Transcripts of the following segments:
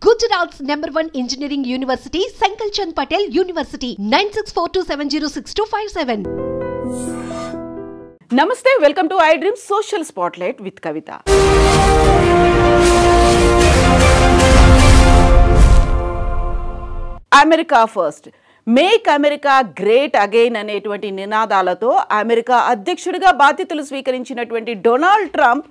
Gujarat's #1 engineering university, Sankalchand Patel University, 9642706257. నమస్తే, welcome to I dream social spotlight with Kavitha. America first, make America great again అనేటువంటి నినాదాలతో America అధ్యక్షుడిగా బాధ్యతలు స్వీకరించినటువంటి Donald Trump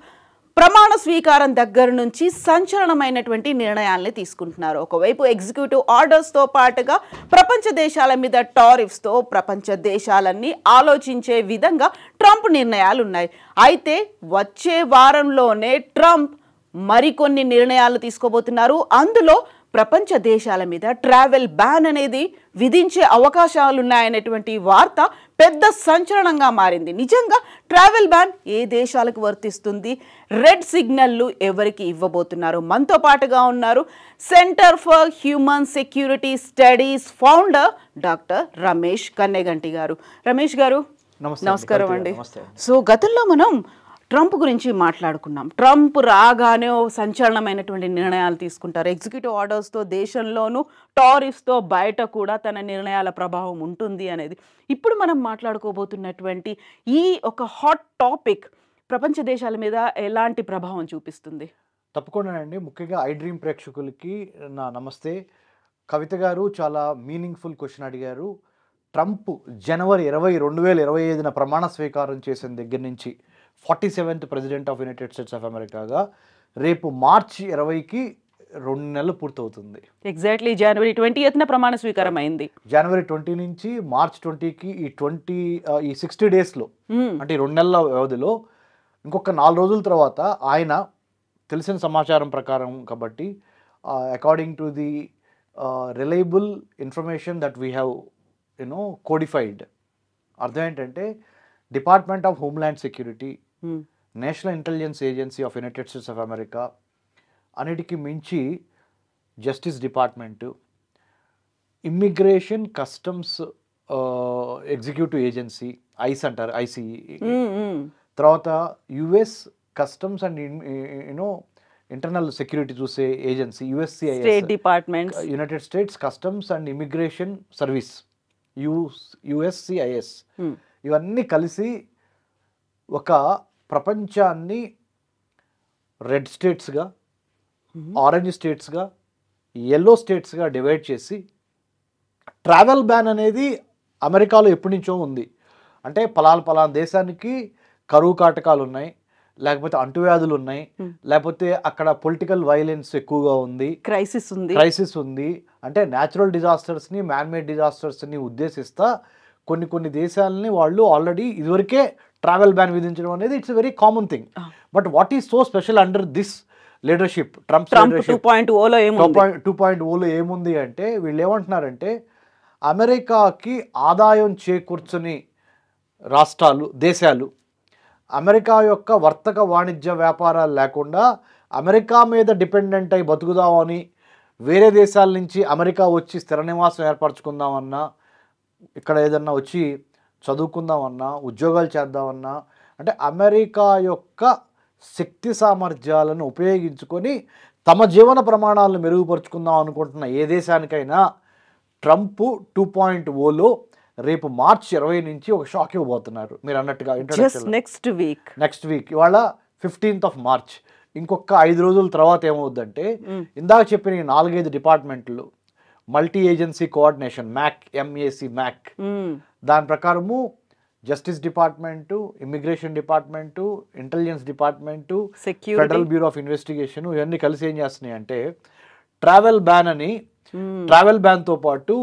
ప్రమాణ స్వీకారం దగ్గర నుంచి సంచలనమైనటువంటి నిర్ణయాల్ని తీసుకుంటున్నారు. ఒకవైపు ఎగ్జిక్యూటివ్ ఆర్డర్స్తో పాటుగా ప్రపంచ దేశాల మీద టారిఫ్స్తో ప్రపంచ దేశాలన్నీ ఆలోచించే విధంగా ట్రంప్ నిర్ణయాలు ఉన్నాయి. అయితే వచ్చే వారంలోనే ట్రంప్ మరికొన్ని నిర్ణయాలు తీసుకోబోతున్నారు. అందులో ప్రపంచ దేశాల మీద ట్రావెల్ బ్యాన్ అనేది విధించే అవకాశాలున్నాయనేటువంటి వార్త పెద్ద సంచలనంగా మారింది. నిజంగా ట్రావెల్ బ్యాన్ ఏ దేశాలకు వర్తిస్తుంది, రెడ్ సిగ్నల్లు ఎవరికి ఇవ్వబోతున్నారు? మనతో పాటుగా ఉన్నారు centre for human security studies founder doctor Ramesh Kanneganti గారు. రమేష్ గారు నమస్కారం అండి. సో గతంలో మనం ట్రంప్ గురించి మాట్లాడుకున్నాం. ట్రంప్ రాగానే సంచలనమైనటువంటి నిర్ణయాలు తీసుకుంటారు. ఎగ్జిక్యూటివ్ ఆర్డర్స్తో దేశంలోనూ టారిఫ్స్తో బయట కూడా తన నిర్ణయాల ప్రభావం ఉంటుంది అనేది. ఇప్పుడు మనం మాట్లాడుకోబోతున్నటువంటి ఈ ఒక హాట్ టాపిక్ ప్రపంచ దేశాల మీద ఎలాంటి ప్రభావం చూపిస్తుంది? తప్పకుండానండి. ముఖ్యంగా ఐ డ్రీమ్ ప్రేక్షకులకి నా నమస్తే. కవిత గారు చాలా మీనింగ్ఫుల్ క్వశ్చన్ అడిగారు. ట్రంప్ జనవరి 20, 2025 ప్రమాణ స్వీకారం చేసిన దగ్గర నుంచి 47th president of United States of అమెరికాగా రేపు మార్చి 20కి 2 నెలలు పూర్తవుతుంది. ఎగ్జాక్ట్లీ జనవరి 20న ప్రమాణ స్వీకారం అయింది. జనవరి 20 నుంచి మార్చ్ 20కి ఈ 60 డేస్లో అంటే 2 నెలల వ్యవధిలో ఇంకొక 4 రోజుల తర్వాత ఆయన తెలిసిన సమాచారం ప్రకారం కాబట్టి according to the reliable information that we have codified, అర్థం ఏంటంటే Department of Homeland Security, National Intelligence Agency of United States of America, అన్నిటికీ మించి Justice Department, Immigration Customs Executive Agency ICE అంటారు, ఐసీఈ, తర్వాత US customs and internal security చూసే agency USCIS, state department, United States customs and immigration service USCIS, ఇవన్నీ కలిసి ఒక ప్రపంచాన్ని red స్టేట్స్గా, ఆరెంజ్ స్టేట్స్గా, ఎల్లో స్టేట్స్గా డివైడ్ చేసి ట్రావెల్ బ్యాన్ అనేది అమెరికాలో ఎప్పటి నుంచో ఉంది. అంటే పలానా దేశానికి కరువు కాటకాలు ఉన్నాయి, లేకపోతే అంటువ్యాధులు ఉన్నాయి, లేకపోతే అక్కడ పొలిటికల్ వైలెన్స్ ఎక్కువగా ఉంది, క్రైసిస్ ఉంది, అంటే న్యాచురల్ డిజాస్టర్స్ని, మ్యాన్మేడ్ డిజాస్టర్స్ని ఉద్దేశిస్తా కొన్ని దేశాలని వాళ్ళు ఆల్రెడీ ఇదివరకే ట్రావెల్ బ్యాన్ విధించడం అనేది it's very common thing. But what is so special under this leadership, Trump 2.0లో ఏముంది అంటే వీళ్ళు ఏమంటున్నారంటే అమెరికాకి ఆదాయం చేకూర్చని రాష్ట్రాలు, దేశాలు, అమెరికా యొక్క వర్తక వాణిజ్య వ్యాపారాలు లేకుండా అమెరికా మీద డిపెండెంట్ అయి బతుకుదామని వేరే దేశాల నుంచి అమెరికా వచ్చి స్థిర నివాసం ఏర్పరచుకుందామన్నా, ఇక్కడ ఏదన్నా వచ్చి చదువుకుందామన్నా, ఉద్యోగాలు చేద్దామన్నా, అంటే అమెరికా యొక్క శక్తి సామర్థ్యాలను ఉపయోగించుకొని తమ జీవన ప్రమాణాలను మెరుగుపరుచుకుందాం అనుకుంటున్న ఏ దేశానికైనా ట్రంప్ 2.0లో రేపు మార్చ్ 20 నుంచి ఒక షాక్ ఇవ్వబోతున్నారు. మీరు అన్నట్టుగా నెక్స్ట్ వీక్ ఇవాళ 15th of March, ఇంకొక 5 రోజుల తర్వాత ఏమవుద్దంటే ఇందాక చెప్పిన 4-5 డిపార్ట్మెంట్లు మల్టీ ఏజెన్సీ కోఆర్డినేషన్ మ్యాక్, దాని ప్రకారము justice Department, immigration department, intelligence department, federal bureau of investigation, ఇవన్నీ కలిసి ఏం చేస్తున్నాయి అంటే ట్రావెల్ బ్యాన్తో పాటు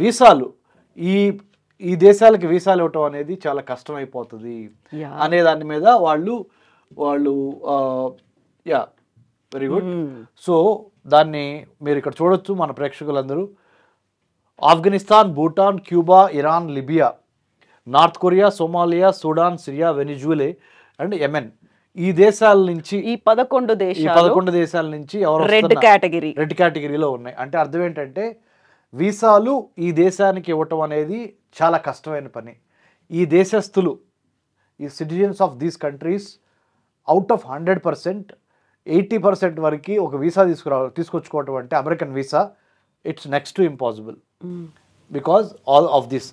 వీసాలు, ఈ దేశాలకి వీసాలు ఇవ్వటం అనేది చాలా కష్టమైపోతుంది అనే దాని మీద వాళ్ళు వెరీ గుడ్. సో దాన్ని మీరు ఇక్కడ చూడొచ్చు మన ప్రేక్షకులందరూ. Afghanistan, Bhutan, Cuba, Iran, Libya, North Korea, Somalia, Sudan, Syria, Venezuela and Yemen, ఈ దేశాల నుంచి ఈ 11 దేశాల నుంచి ఎవరు రెడ్ కేటగిరీలో ఉన్నాయి. అంటే అర్థం ఏంటంటే వీసాలు ఈ దేశానికి ఇవ్వటం అనేది చాలా కష్టమైన పని. ఈ దేశస్థులు, ఈ citizens of these countries out of 100% 80% వరకు ఒక వీసా తీసుకొచ్చుకోవటం అంటే American visa it's next to impossible because all of this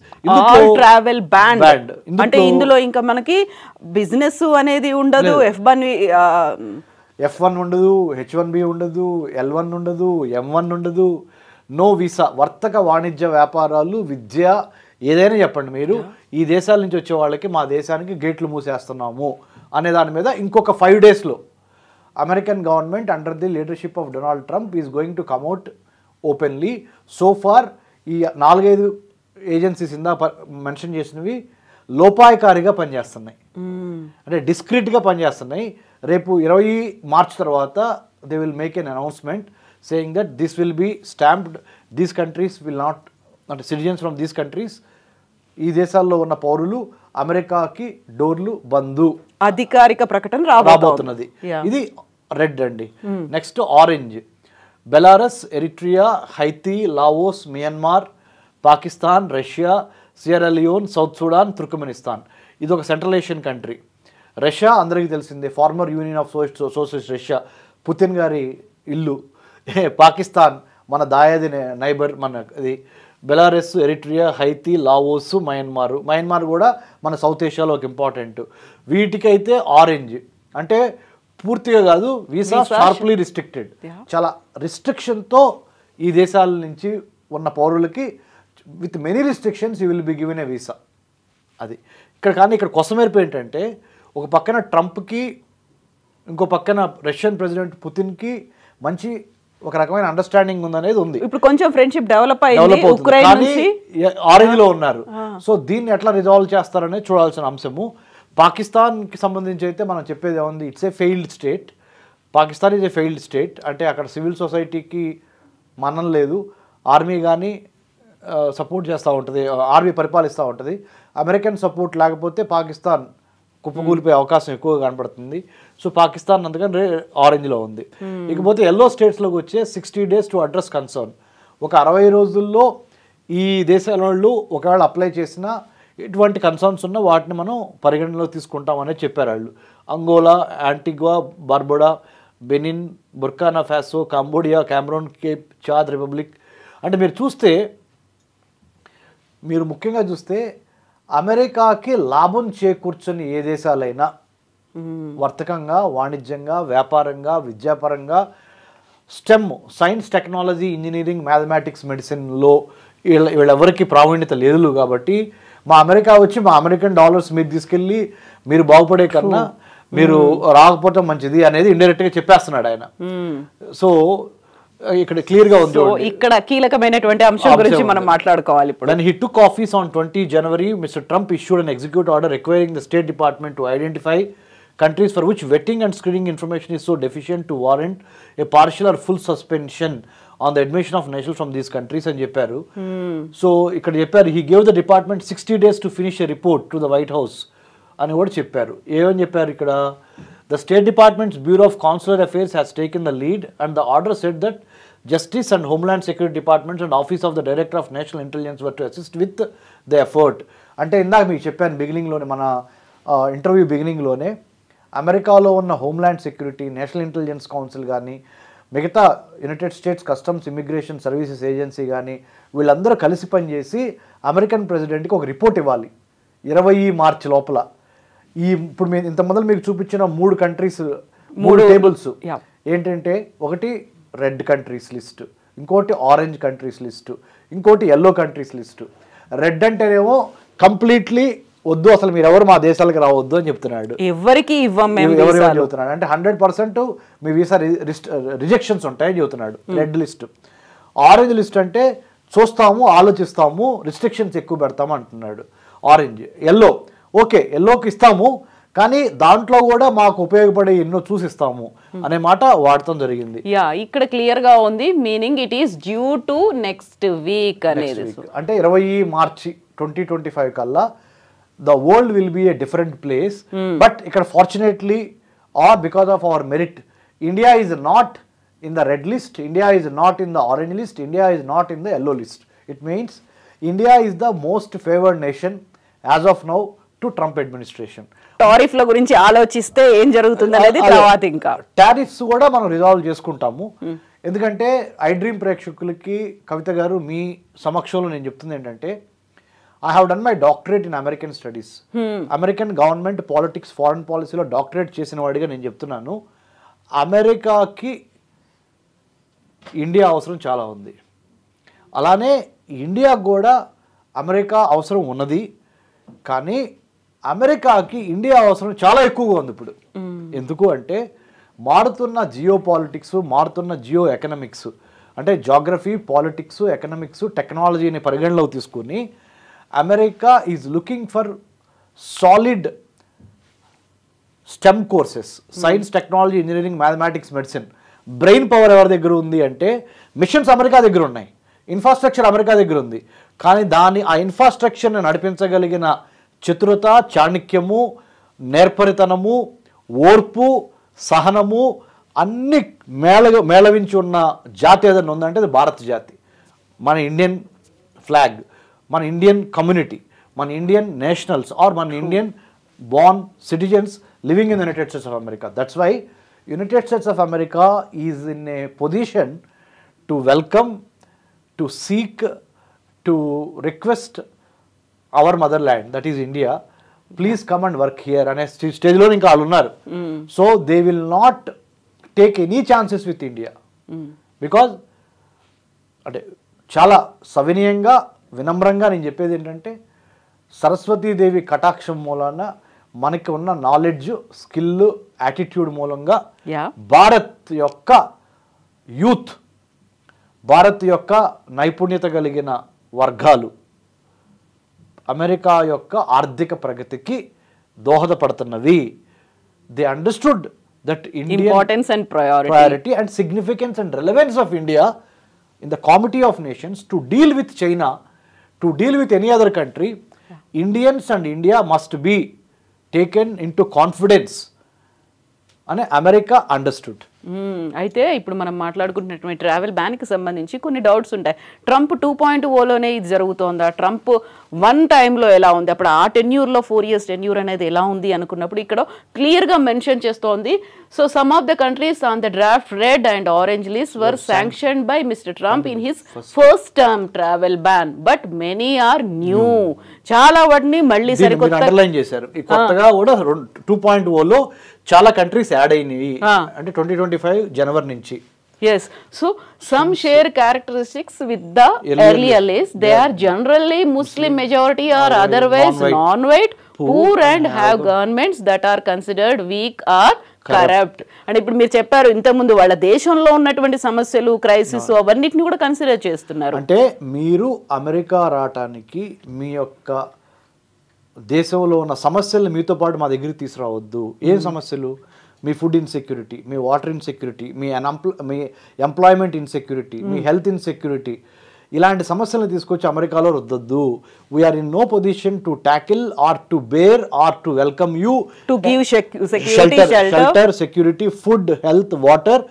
travel ban అంటే ఇందులో ఇంకా మనకి బిజినెస్ అనేది ఉండదు, F1 ఉండదు, H1B ఉండదు, L1 ఉండదు, M1 ఉండదు, నో వీసా. వర్తక వాణిజ్య వ్యాపారాలు, విద్య, ఏదైనా చెప్పండి మీరు, ఈ దేశాల నుంచి వచ్చే వాళ్ళకి మా దేశానికి గేట్లు మూసేస్తున్నాము అనే దాని మీద ఇంకొక 5 daysలో American government under the leadership of Donald Trump is going to come out openly. So far ఈ 4-5 ఏజెన్సీస్ ఇందా మెన్షన్ చేసినవి లోపాయకారిగా పనిచేస్తున్నాయి, అంటే డిస్క్రీట్గా పనిచేస్తున్నాయి. రేపు 20 మార్చ్ తర్వాత they will make an announcement saying that this will be stamped, these countries will not, అంటే citizens from these countries, ఈ దేశాల్లో ఉన్న పౌరులు అమెరికాకి డోర్లు బందు, అధికారిక ప్రకటన రాబోతున్నది. ఇది రెడ్ అండి. Next orange, Belarus, Eritrea, Haiti, Laos, Myanmar, Pakistan, Russia, Sierra Leone, South Sudan, Turkmenistan. ఇది ఒక సెంట్రల్ ఏషియన్ కంట్రీ. రష్యా అందరికీ తెలిసిందే, former union of socialist Russia, Putin గారి ఇల్లు. పాకిస్తాన్ మన దాయాది నైబర్ మనది. Belarus, Eritrea, Haiti, Laos, Myanmar కూడా మన సౌత్ ఏషియాలో ఒక ఇంపార్టెంట్. వీటికైతే ఆరెంజ్, అంటే పూర్తిగా కాదు, వీసా షార్ప్లీ రిస్ట్రిక్టెడ్, చాలా రిస్ట్రిక్షన్తో ఈ దేశాల నుంచి ఉన్న పౌరులకి with many restrictions you will be given a visa. అది ఇక్కడ. కానీ ఇక్కడ కొసమేర్పు ఏంటంటే, ఒక పక్కన ట్రంప్కి, ఇంకో పక్కన రష్యన్ ప్రెసిడెంట్ పుతిన్కి మంచి ఒక రకమైన అండర్స్టాండింగ్ ఉందనేది ఉంది. ఇప్పుడు కొంచెం ఫ్రెండ్షిప్ డెవలప్ ఆరెంజ్ లో ఉన్నారు. సో దీన్ని ఎట్లా రిజాల్వ్ చేస్తారనేది చూడాల్సిన అంశము. పాకిస్తాన్కి సంబంధించి అయితే మనం చెప్పేది ఏముంది, it's a failed state. Pakistan is a failed state, అంటే అక్కడ సివిల్ సొసైటీకి మన్నం లేదు, ఆర్మీ కానీ సపోర్ట్ చేస్తూ ఉంటుంది, ఆర్మీ పరిపాలిస్తూ ఉంటుంది. అమెరికన్ సపోర్ట్ లేకపోతే పాకిస్తాన్ కుప్పకూలిపోయే అవకాశం ఎక్కువగా కనపడుతుంది. సో పాకిస్తాన్ అందుకని ఆరెంజ్లో ఉంది. ఇకపోతే ఎల్లో స్టేట్స్లోకి వచ్చే 60 days టు అడ్రస్ కన్సర్న్. ఒక 60 రోజుల్లో ఈ దేశాల వాళ్ళు ఒకవేళ అప్లై చేసినా ఎటువంటి కన్సర్న్స్ ఉన్నా వాటిని మనం పరిగణనలో తీసుకుంటామని చెప్పారు వాళ్ళు. Angola, Antigua, Barbuda, Benin, Burkina Faso, Cambodia, Cameron, Cape Chad republic. అంటే మీరు ముఖ్యంగా చూస్తే అమెరికాకి లాభం చేకూర్చని ఏ దేశాలైనా వర్తకంగా, వాణిజ్యంగా, వ్యాపారంగా, విద్యాపరంగా, STEM, science, technology, engineering, mathematics, మెడిసిన్లో వీళ్ళెవరికి ప్రావీణ్యత లేదు. కాబట్టి మా అమెరికా వచ్చి మా అమెరికన్ డాలర్స్ మీరు తీసుకెళ్ళి మీరు బాగుపడే కన్నా మీరు రాకపోతే మంచిది అనేది ఇండైరెక్ట్గా చెప్పేస్తున్నాడు ఆయన. సో ఇక్కడ క్లియర్ గా ఉంది. ఇక్కడ కీలకమైనటువంటి అంశం గురించి మనం మాట్లాడుకోవాలి ఇప్పుడు. When he took office on 20 January, Mr. Trump issued an executive order requiring the State Department to identify countries for which vetting and screening information is so deficient to warrant a partial or full suspension on the admission of nationals from these countries అని చెప్పారు. So ఇక్కడ చెప్పారు, he gave the department 60 days to finish a report to the White House అని కూడా చెప్పారు. ఏమని చెప్పారు ఇక్కడ, the State Department's Bureau of Consular Affairs has taken the lead and the order said that Justice and Homeland Security Departments and Office of the Director of National Intelligence were to assist with the effort. అంటే ఇందాక మీకు చెప్పాను బిగినింగ్లోనే, మన interview బిగినింగ్లోనే, అమెరికాలో ఉన్న homeland Security, National intelligence council కానీ, మిగతా United States customs immigration services agency కానీ వీళ్ళందరూ కలిసి పనిచేసి అమెరికన్ ప్రెసిడెంట్కి ఒక రిపోర్ట్ ఇవ్వాలి 20 మార్చి లోపల. ఇప్పుడు మేము ఇంత మొదలు మీకు చూపించిన 3 కంట్రీస్, 3 టేబుల్స్ ఏంటంటే, ఒకటి రెడ్ కంట్రీస్ లిస్ట్, ఇంకోటి ఆరెంజ్ కంట్రీస్ లిస్టు, ఇంకోటి ఎల్లో కంట్రీస్ లిస్టు. రెడ్ అంటేనేమో కంప్లీట్లీ వద్దు, అసలు మీరు ఎవరు మా దేశాలకు రావద్దు అని చెప్తున్నాడు, ఎవరికి చెబుతున్నాడు. అంటే 100% మీ వీసా రిజెక్షన్స్ ఉంటాయని చెబుతున్నాడు రెడ్ లిస్ట్. ఆరెంజ్ లిస్ట్ అంటే చూస్తాము, ఆలోచిస్తాము, రిస్ట్రిక్షన్స్ ఎక్కువ పెడతాము అంటున్నాడు ఆరెంజ్. ఎల్లో ఓకే, ఎల్లోకి ఇస్తాము కానీ దాంట్లో కూడా మాకు ఉపయోగపడే ఎన్నో చూసిస్తాము అనే మాట వాడటం జరిగింది. ఇక్కడ క్లియర్ గా ఉంది, meaning it is due to next week అనేది. అంటే 20 మార్చి 2025 కల్లా the world will be a different place. But ikkada fortunately or because of our merit, India is not in the red list, India is not in the orange list, India is not in the yellow list. It means India is the most favored nation as of now to Trump administration. టారిఫ్ల గురించి ఆలోచిస్తే ఏం జరుగుతుంది అనేది తర్వాత ఇంకా tariffs కూడా మనం రిజాల్వ్ చేసుకుంటాము. ఎందుకంటే ఐ డ్రీమ్ ప్రేక్షకులకి కవిత గారు మీ సమక్షంలో నేను చెప్తుంది ఏంటంటే, I have done my doctorate in American studies. American government politics foreign పాలసీలో డాక్టరేట్ చేసిన వాడిగా నేను చెప్తున్నాను, అమెరికాకి ఇండియా అవసరం చాలా ఉంది. అలానే ఇండియాకు కూడా అమెరికా అవసరం ఉన్నది. కానీ అమెరికాకి ఇండియా అవసరం చాలా ఎక్కువగా ఉంది ఇప్పుడు. ఎందుకు అంటే మారుతున్న జియో పాలిటిక్స్, మారుతున్న జియో ఎకనామిక్స్, అంటే జాగ్రఫీ, పాలిటిక్స్, ఎకనామిక్స్, టెక్నాలజీని పరిగణలోకి తీసుకుని America is looking for solid stem courses, science, technology, engineering, mathematics, medicine. Brain power ఎవరి దగ్గర ఉంది అంటే మిషన్స్ అమెరికా దగ్గర ఉన్నాయి, ఇన్ఫ్రాస్ట్రక్చర్ అమెరికా దగ్గర ఉంది. కానీ ఆ ఇన్ఫ్రాస్ట్రక్చర్ని నడిపించగలిగిన చతురత, చాణక్యము, నేర్పరితనము, ఓర్పు, సహనము అన్ని మేళవించి ఉన్న జాతి ఏదైనా ఉందంటే అది భారత జాతి. మన ఇండియన్ ఫ్లాగ్, మన ఇండియన్ కమ్యూనిటీ, మన ఇండియన్ నేషనల్స్ ఆర్ మన Indian born citizens living in the United States of America. That's why United States of America is in a position to welcome, to seek, to request our motherland, that is India, please come and work here. And stage lo inka allu unnaru, so they will not take any chances with India because ante చాలా సవినయంగా వినమ్రంగా నేను చెప్పేది ఏంటంటే, సరస్వతీదేవి కటాక్షం మూలాన మనకి ఉన్న నాలెడ్జ్, స్కిల్, యాటిట్యూడ్ మూలంగా భారత్ యొక్క యూత్, భారత్ యొక్క నైపుణ్యత కలిగిన వర్గాలు అమెరికా యొక్క ఆర్థిక ప్రగతికి దోహదపడుతున్నవి. They understood that importance and priority and significance and relevance of India in the Committee of Nations to deal with China, to deal with any other country. Indians and India must be taken into confidence అని America understood. అయితే ఇప్పుడు మనం మాట్లాడుకుంటున్నటువంటి travel బ్యాన్కి సంబంధించి కొన్ని doubts ఉంటాయి. Trump 2.0లోనే ఇది జరుగుతోందా, Trump 1 టైంలో ఎలా ఉంది, అప్పుడు ఆ టెన్యూర్లో 4 years టెన్యూర్ అనేది ఎలా ఉంది అనుకున్నప్పుడు ఇక్కడ క్లియర్గా మెన్షన్ చేస్తోంది. So some of the countries on the draft red and orange list were sanctioned by mister Trump in his first term travel ban, but many are new. చాలా వాటిని మళ్ళీ సరికొత్త అండర్లైన్ చేశారు. కొత్తగా కూడా 2.0లో చాలా కంట్రీస్ యాడ్ అయినాయి, అంటే 2025 జనవరి నుంచి. Yes, so some share characteristics with the earlier list. They are generally Muslim majority or otherwise non-white, poor and have governments that are considered weak or corrupt. And ఇప్పుడు మీరు చెప్పారు ఇంతకుముందు వాళ్ళ దేశంలో ఉన్నటువంటి సమస్యలు, క్రైసిస్ అవన్నిటిని కూడా కన్సిడర్ చేస్తున్నారు. అంటే మీరు అమెరికా రావటానికి మీ యొక్క దేశంలో ఉన్న సమస్యలు మీతో పాటు మా దగ్గరికి తీసుకురావద్దు. ఏం సమస్యలు? మీ ఫుడ్ ఇన్సెక్యూరిటీ, మీ వాటర్ ఇన్సెక్యూరిటీ, మీ ఎంప్లాయ్మెంట్ ఇన్సెక్యూరిటీ, మీ హెల్త్ ఇన్సెక్యూరిటీ, ఇలాంటి సమస్యలను తీసుకొచ్చి అమెరికాలో రుద్దద్దు. We are in no position to tackle or to bear or to welcome you, to give shelter, security, food, health, water.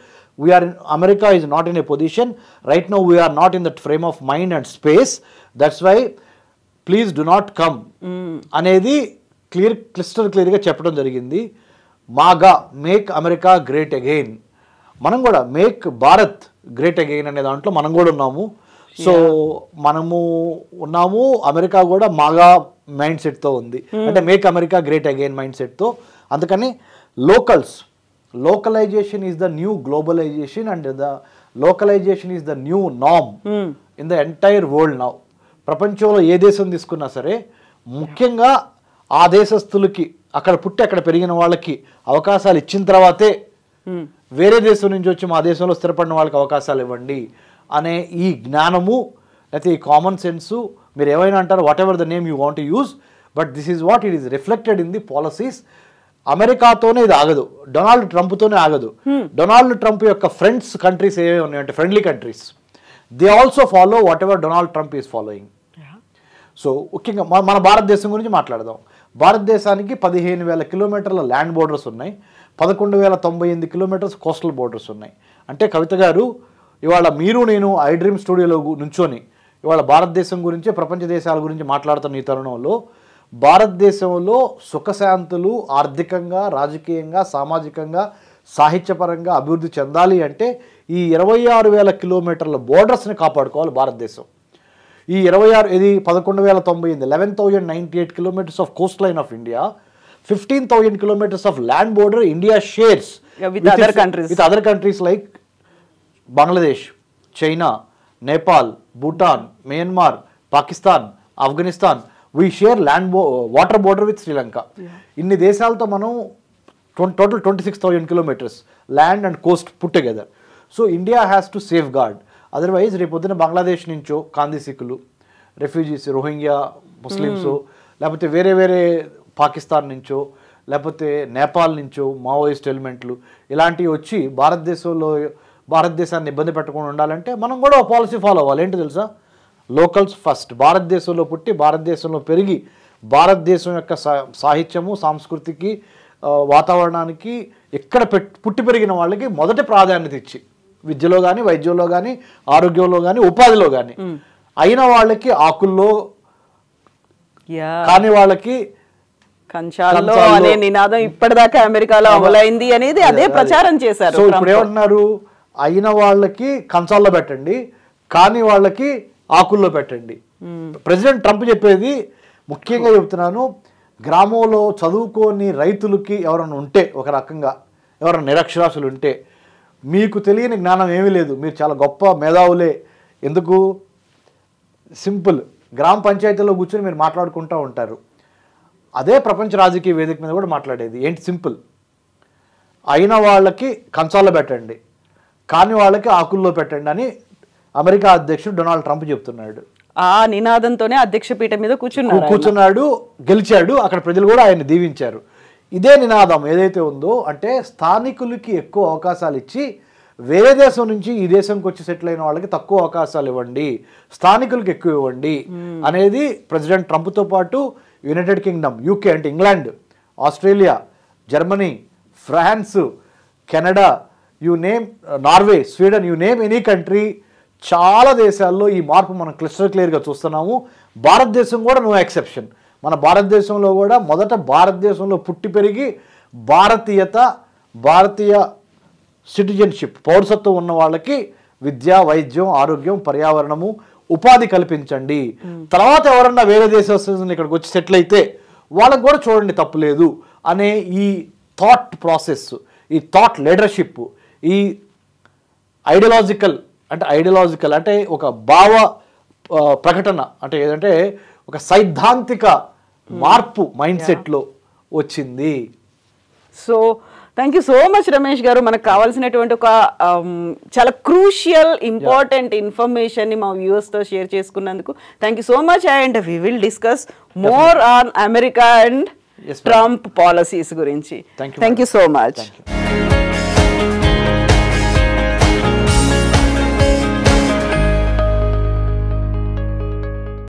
America is not in a position right now. We are not in that frame of mind and space. That's why please do not come అనేది క్లిస్టర్ క్లియర్గా చెప్పడం జరిగింది. మాగా make America great again, మనం కూడా make Bharat great again అనే దాంట్లో మనం కూడా ఉన్నాము. సో మనము ఉన్నాము, అమెరికా కూడా మాగా మైండ్ సెట్తో ఉంది, అంటే make America great again mind సెట్తో. అందుకని localization is the new globalization and the localization is the new norm in the entire world now. ప్రపంచంలో ఏ దేశం తీసుకున్నా సరే ముఖ్యంగా ఆ దేశస్తులకి, అక్కడ పుట్టి అక్కడ పెరిగిన వాళ్ళకి అవకాశాలు ఇచ్చిన తర్వాతే వేరే దేశం నుంచి వచ్చి మా దేశంలో స్థిరపడిన వాళ్ళకి అవకాశాలు ఇవ్వండి అనే ఈ జ్ఞానము, లేకపోతే ఈ కామన్ సెన్సు, మీరు ఏమైనా అంటారు, whatever the name you want to use, but this is what it is reflected in the policies. అమెరికాతోనే ఇది ఆగదు, డొనాల్డ్ ట్రంప్తోనే ఆగదు. డొనాల్డ్ ట్రంప్ యొక్క ఫ్రెండ్స్ కంట్రీస్ ఏమేమి ఉన్నాయంటే friendly countries, they also follow whatever Donald Trump is following. So ముఖ్యంగా మన భారతదేశం గురించి మాట్లాడదాం. భారతదేశానికి 15,000 కిలోమీటర్ల ల్యాండ్ బోర్డర్స్ ఉన్నాయి, 11,098 కిలోమీటర్స్ కోస్టల్ బోర్డర్స్ ఉన్నాయి. అంటే కవిత గారు, ఇవాళ మీరు నేను ఐ డ్రీమ్ స్టూడియోలో నుంచొని ఇవాళ భారతదేశం గురించి, ప్రపంచ దేశాల గురించి మాట్లాడుతున్న ఈ తరుణంలో భారతదేశంలో సుఖశాంతులు ఆర్థికంగా, రాజకీయంగా, సామాజికంగా, సాహిత్యపరంగా అభివృద్ధి చెందాలి అంటే ఈ 26,000 కిలోమీటర్ల బోర్డర్స్ని కాపాడుకోవాలి భారతదేశం. ఈ 11,098 11,098 kilometers of coastline of India, 15,000 kilometers of land border India shares with other countries like Bangladesh, China, Nepal, Bhutan, Myanmar, Pakistan, Afghanistan. We share water border with Sri Lanka. Inni deshalto manam total 26,000 kilometers land and coast put together. So India has to safeguard. Otherwise రేపొద్దున బంగ్లాదేశ్ నుంచో కాందీ సిక్కులు, refugees, Rohingya Muslims, లేకపోతే వేరే వేరే పాకిస్తాన్ నుంచో, లేకపోతే నేపాల్ నుంచో Maoist ఎలిమెంట్లు ఇలాంటివి వచ్చి భారతదేశాన్ని ఇబ్బంది పెట్టకుండా ఉండాలంటే మనం కూడా ఒక పాలసీ ఫాలో అవ్వాలి. ఏంటి తెలుసా? Locals first. భారతదేశంలో పుట్టి భారతదేశంలో పెరిగి భారతదేశం యొక్క సాహిత్యము, సంస్కృతికి, వాతావరణానికి ఇక్కడ పుట్టి పెరిగిన వాళ్ళకి మొదటి ప్రాధాన్యత ఇచ్చి విద్యలో కానీ, వైద్యంలో కానీ, ఆరోగ్యంలో కానీ, ఉపాధిలో కానీ అయిన వాళ్ళకి ఆకుల్లో, కాని వాళ్ళకి కంచాల్లో అనే నినాదం ఇప్పటిదాకా అమెరికాలో అమలైంది అనేది అదే ప్రచారం చేశారు. సో ఇప్పుడు ఏమంటున్నారు? అయిన వాళ్ళకి కంచాల్లో పెట్టండి, కాని వాళ్ళకి ఆకుల్లో పెట్టండి. ప్రెసిడెంట్ ట్రంప్ చెప్పేది ముఖ్యంగా చెప్తున్నాను, గ్రామంలో చదువుకోని రైతులకి ఎవరైనా ఉంటే, ఒక రకంగా ఎవరైనా నిరక్షరాస్యులు ఉంటే, మీకు తెలియని జ్ఞానం ఏమీ లేదు, మీరు చాలా గొప్ప మేధావులే. ఎందుకు? సింపుల్. గ్రామ పంచాయతీలో కూర్చొని మీరు మాట్లాడుకుంటూ ఉంటారు. అదే ప్రపంచ రాజకీయ వేదిక మీద కూడా మాట్లాడేది. ఏంటి? సింపుల్. అయిన వాళ్ళకి కంచాల్లో పెట్టండి, కాని వాళ్ళకి ఆకుల్లో పెట్టండి అని అమెరికా అధ్యక్షుడు డొనాల్డ్ ట్రంప్ చెప్తున్నాడు. ఆ నినాదంతోనే అధ్యక్ష పీఠం మీద కూర్చున్నాడు, గెలిచాడు. అక్కడ ప్రజలు కూడా ఆయన దీవించారు. ఇదే నినాదం ఏదైతే ఉందో, అంటే స్థానికులకి ఎక్కువ అవకాశాలు ఇచ్చి వేరే దేశం నుంచి ఈ దేశంకి వచ్చి సెటిల్ అయిన వాళ్ళకి తక్కువ అవకాశాలు ఇవ్వండి, స్థానికులకి ఎక్కువ ఇవ్వండి అనేది ప్రెసిడెంట్ ట్రంప్తో పాటు యునైటెడ్ కింగ్డమ్, యూకే అంటే England, Australia, Germany, France, Canada, you name, Norway, Sweden, you name any country, చాలా దేశాల్లో ఈ మార్పు మనం క్లియర్గా చూస్తున్నాము. భారతదేశం కూడా నో ఎక్సెప్షన్. మన భారతదేశంలో కూడా మొదట భారతదేశంలో పుట్టి పెరిగి భారతీయ సిటిజన్షిప్, పౌరసత్వం ఉన్న వాళ్ళకి విద్య, వైద్యం, ఆరోగ్యం, పర్యావరణము, ఉపాధి కల్పించండి. తర్వాత ఎవరన్నా వేరే దేశస్తులు ఇక్కడికి వచ్చి సెటిల్ అయితే వాళ్ళకు కూడా చూడండి తప్పులేదు అనే ఈ థాట్ ప్రాసెస్, ఈ థాట్ లీడర్షిప్, ఈ ఐడియాలజికల్ అంటే ఒక భావ ప్రకటన, అంటే ఏదంటే ఒక సైద్ధాంతిక మార్పు మైండ్ సెట్లో వచ్చింది. So thank you so much Ramesh గారు. మనకు కావాల్సినటువంటి ఒక చాలా క్రూషియల్ ఇంపార్టెంట్ ఇన్ఫర్మేషన్ని మా వ్యూవర్స్తో షేర్ చేసుకున్నందుకు thank you so much. And we will discuss more on America and Trump policies గురించి. Thank you so much.